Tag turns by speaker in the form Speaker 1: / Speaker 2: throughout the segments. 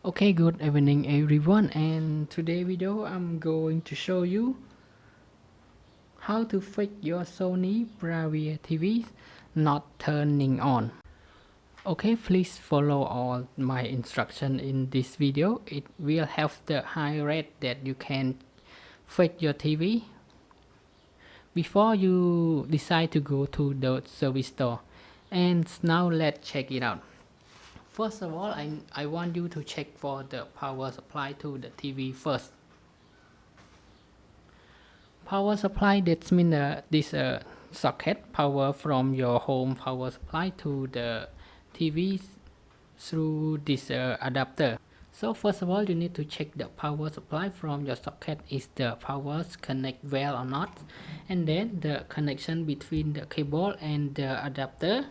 Speaker 1: Okay, good evening everyone, and today video I'm going to show you how to fix your Sony Bravia TV not turning on. Okay, please follow all my instruction in this video. It will have the high rate that you can fix your TV before you decide to go to the service store. And now let's check it out. First of all, I want you to check for the power supply to the TV first. Power supply, that means this socket power from your home power supply to the TV through this adapter. So first of all, you need to check the power supply from your socket, is the power connect well or not, and then the connection between the cable and the adapter.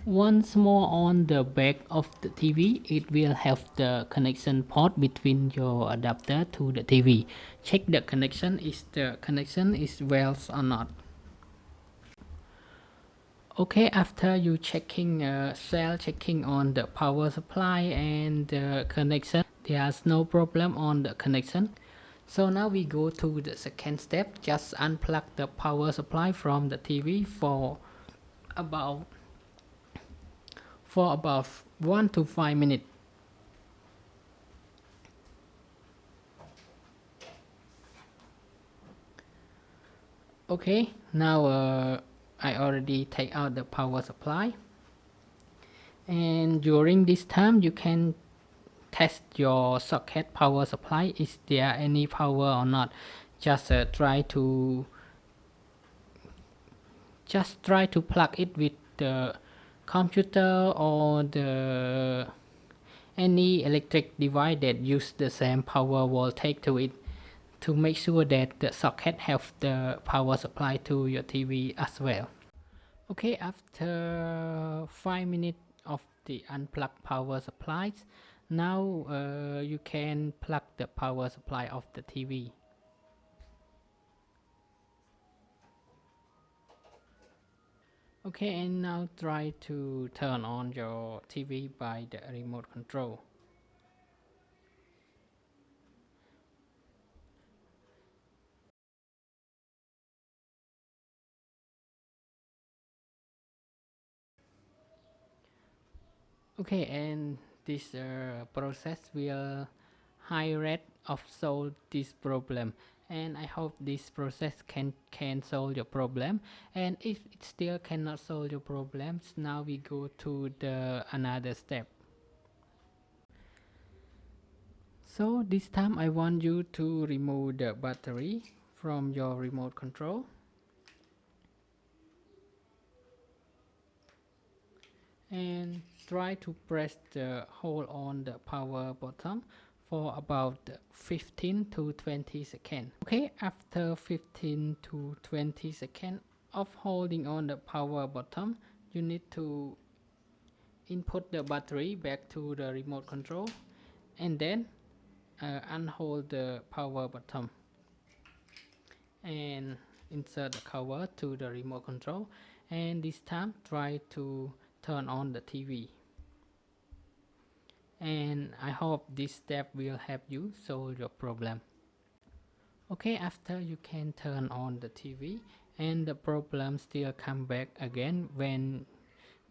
Speaker 1: Once more, on the back of the TV, it will have the connection port between your adapter to the TV. Check the connection, is the connection is well or not. Okay, after you checking cell checking on the power supply and the connection, there's no problem on the connection. So now we go to the second step. Just unplug the power supply from the TV for about 1 to 5 minutes. Okay, now I already take out the power supply, and during this time you can test your socket power supply, is there any power or not. Just try to plug it with the computer or the any electric device that use the same power voltage to it, to make sure that the socket have the power supply to your TV as well. Okay, after 5 minutes of the unplugged power supplies, now you can plug the power supply of the TV. Okay, and now try to turn on your TV by the remote control. Okay, and this process will high rate of solve this problem, and I hope this process can solve your problem. And if it still cannot solve your problems, now we go to the another step. So this time I want you to remove the battery from your remote control, and try to press the hold on the power button for about 15 to 20 seconds. Okay, after 15 to 20 seconds of holding on the power button, you need to input the battery back to the remote control, and then unhold the power button and insert the cover to the remote control, and this time try to turn on the TV. And I hope this step will help you solve your problem. Okay, after you can turn on the TV, and the problem still come back again when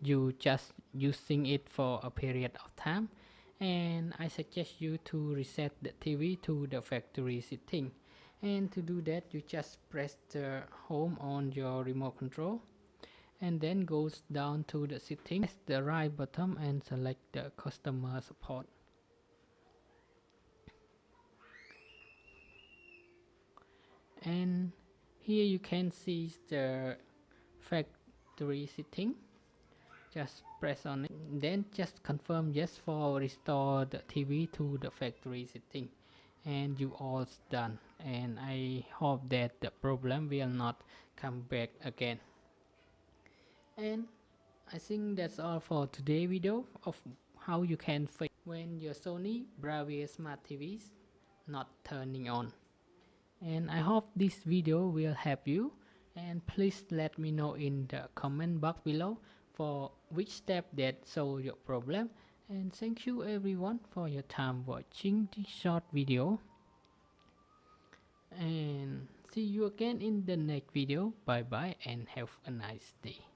Speaker 1: you just using it for a period of time, and I suggest you to reset the TV to the factory setting. And to do that, you just press the home on your remote control, and then goes down to the settings, press the right button and select the customer support. And here you can see the factory setting. Just press on it, then just confirm yes for restore the TV to the factory setting, and you all done. And I hope that the problem will not come back again. And I think that's all for today's video of how you can fix when your Sony Bravia smart TVs not turning on. And I hope this video will help you, and please let me know in the comment box below for which step that solve your problem. And thank you everyone for your time watching this short video, and see you again in the next video. Bye bye and have a nice day.